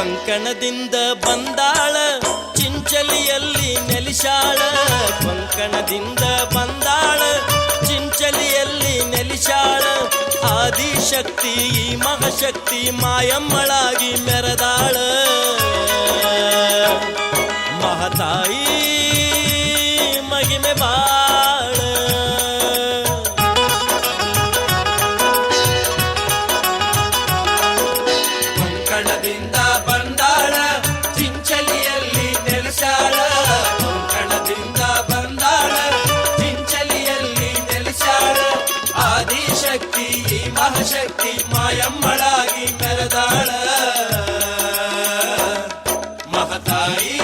ಕೊಂಕಣದಿಂದ ಬಂದಾಳ ಚಿಂಚಲಿಯಲ್ಲಿ ನೆಲಿಶಾಳ, ಕೊಂಕಣದಿಂದ ಬಂದಾಳ ಚಿಂಚಲಿಯಲ್ಲಿ ನೆಲಿಶಾಳ. ಆದಿಶಕ್ತಿ ಈ ಮಹಾಶಕ್ತಿ ಮಾಯಮ್ಮಳಾಗಿ ಮೆರೆದಾಳ. ಮಹತಾಯಿ ಮಹಿಮೆ ಬಾಳ. ಕೊಂಕಣದಿಂದ ಬಂದಾಳ ಚಿಂಚಲಿಯಲ್ಲಿ ನೆಲೆಸಾಳ, ಕೊಂಕಣದಿಂದ ಬಂದಾಳ ಚಿಂಚಲಿಯಲ್ಲಿ ನೆಲೆಸಾಳ. ಆದಿಶಕ್ತಿ ಈ ಮಹಾಶಕ್ತಿ ಮಾಯಮ್ಮಳಾಗಿ ಮೆರೆದಾಳ. ಮಹತಾಯಿ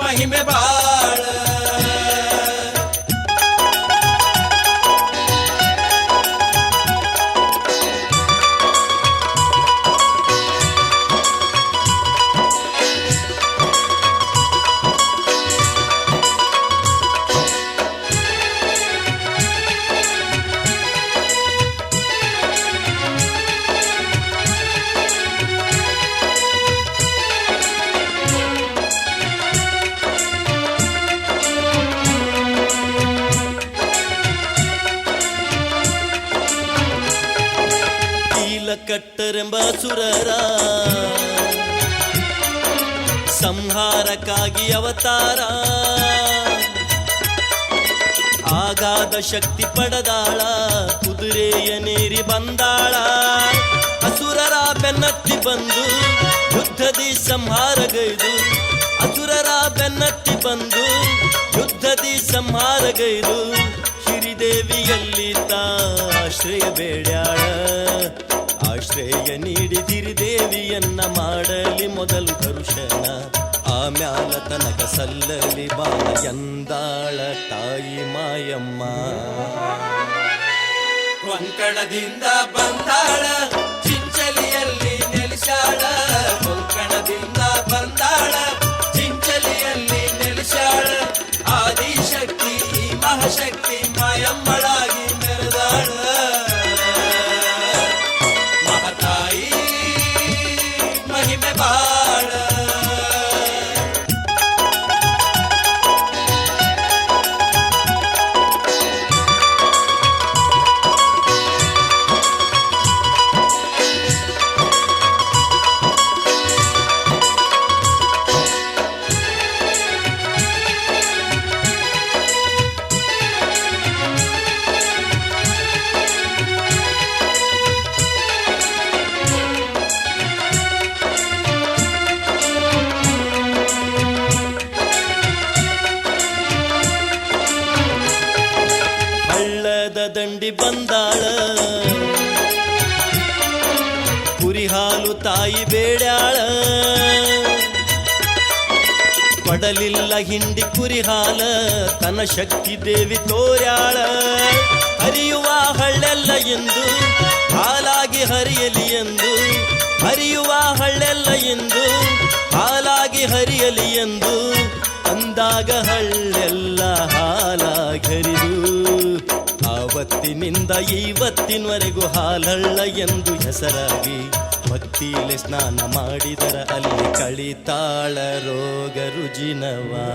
ಮಹಿಮೆ ಬಾಳ. ಕಟ್ಟರೆಂಬ ಸುರರ ಸಂಹಾರಕ್ಕಾಗಿ ಅವತಾರ. ಆಗಾದ ಶಕ್ತಿ ಪಡೆದಾಳ, ಕುದುರೆಯನೇರಿ ಬಂದಾಳ. ಅಸುರರ ಬೆನ್ನತ್ತಿ ಬಂದು ಯುದ್ಧದಿ ಸಂಹಾರಗೈದು, ಅಸುರರ ಬೆನ್ನತ್ತಿ ಬಂದು ಯುದ್ಧದಿ ಸಂಹಾರಗೈದು. ಹಿರಿದೇವಿಯಲ್ಲಿ ಆಶ್ರಯ ಬೇಡ್ಯಾಳ, ಆಶ್ರಯ ನೀಡಿದಿರಿ ದೇವಿಯನ್ನ ಮಾಡಲಿ ಮೊದಲು ದರ್ಶನ, ಆಮ್ಯಾಲ ತನಕ ಸಲ್ಲಲಿ ಬಾಳ ಎಂದಾಳ ತಾಯಿ ಮಾಯಮ್ಮ. ಕೊಂಕಣದಿಂದ ಬಂದಾಳ ಚಿಂಚಲಿಯಲ್ಲಿ ನೆಲೆಸಾಳ, ಕೊಂಕಣದಿಂದ ಬಂದಾಳ ಚಿಂಚಲಿಯಲ್ಲಿ ನೆಲೆಸಾಳ. ಆದಿಶಕ್ತಿ ಈ ಮಹಾಶಕ್ತಿ ಮಾಯಮ್ಮಳಾಗಿ ಮೆರೆದಾಳ. ಮಹತಾಯಿ ಮಹಿಮೆ ಬಾಳ. ದಂಡಿ ಬಂದಾಳ, ಕುರಿ ಹಾಲು ತಾಯಿ ಬೇಡ್ಯಾಳ. ಪಡಲಿಲ್ಲ ಹಿಂಡಿ ಕುರಿ ಹಾಲ ತನ್ನ ಶಕ್ತಿ ದೇವಿ ತೋರ್ಯಾಳ. ಹರಿಯುವ ಹಳ್ಳೆಲ್ಲ ಎಂದು ಹಾಲಾಗಿ ಹರಿಯಲಿ ಎಂದು, ಹರಿಯುವ ಹಳ್ಳೆಲ್ಲ ಎಂದು ಹಾಲಾಗಿ ಹರಿಯಲಿ ಎಂದು ಅಂದಾಗ ಹಳ್ಳೆಲ್ಲ ಹಾಲಾಗಿ ಹರಿದು. ಆವತ್ತಿನಿಂದ ಇವತ್ತಿನವರೆಗೂ ಹಾಲಳ್ಳ ಎಂದು ಹೆಸರಾಗಿ ಭಕ್ತಿಲಿ ಸ್ನಾನ ಮಾಡಿದರ ಅಲ್ಲಿ ಕಳಿತಾಳ ರೋಗ ರುಜಿನವಾ.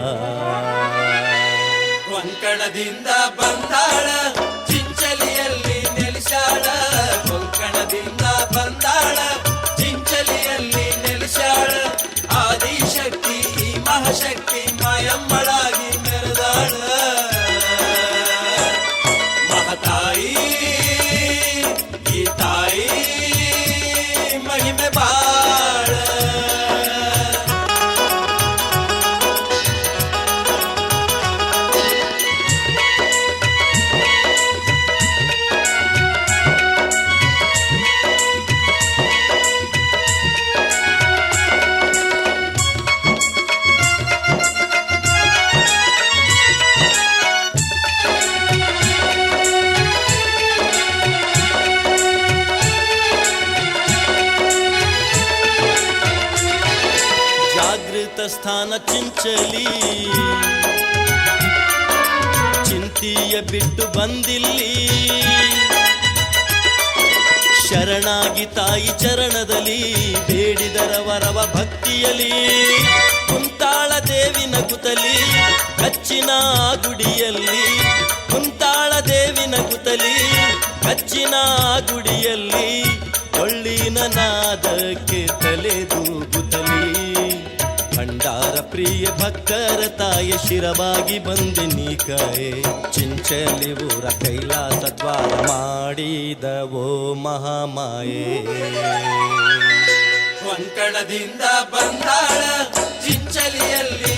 ಕೊಂಕಣದಿಂದ ಬಂದಾಳ ಚಿಂಚಲಿಯಲ್ಲಿ ನೆಲೆಸಾಳ, ಕೊಂಕಣದಿಂದ ಬಂದಾಳ ಚಿಂಚಲಿಯಲ್ಲಿ ನೆಲೆಸಾಳ. ಆದಿಶಕ್ತಿ ಈ ಮಹಾಶಕ್ತಿ ಮಾಯಮ್ಮಳಾಗಿ ಮೆರೆದಾಳ. ಮಹತಾಯಿ ಈ ತಾಯಿ ಮಹಿಮೆ ಬಾಳ. ಸ್ಥಾನ ಚಿಂಚಲಿ, ಚಿಂತಿಯ ಬಿಟ್ಟು ಬಂದಿಲ್ಲಿ. ಶರಣಾಗಿ ತಾಯಿ ಚರಣದಲ್ಲಿ ಬೇಡಿದರ ವರವ ಭಕ್ತಿಯಲಿ ಕುಂತಾಳ ದೇವಿನ ಕುತಲಿ ಕಚ್ಚಿನ ಗುಡಿಯಲ್ಲಿ ಕುಂತಾಳ ದೇವಿನ ಕುತಲಿ ಕಚ್ಚಿನ ಗುಡಿಯಲ್ಲಿ ಕೊಳ್ಳಿನ ನಾದಕ್ಕೆ ತಲೆದೂಗುತ್ತಲಿ ಭಂಡಾರ ಪ್ರಿಯ ಭಕ್ತರ ತಾಯ ಶಿರವಾಗಿ ಬಂದೆ ನೀ ಕಾಯೆ ಚಿಂಚಲಿ ಊರ ಕೈಲಾಸ ದ್ವಾರ ಮಾಡಿದವೋ ಮಹಾಮಾಯೆ ಕೊಂಕಣದಿಂದ ಬಂದಾಳ ಚಿಂಚಲಿಯಲ್ಲಿ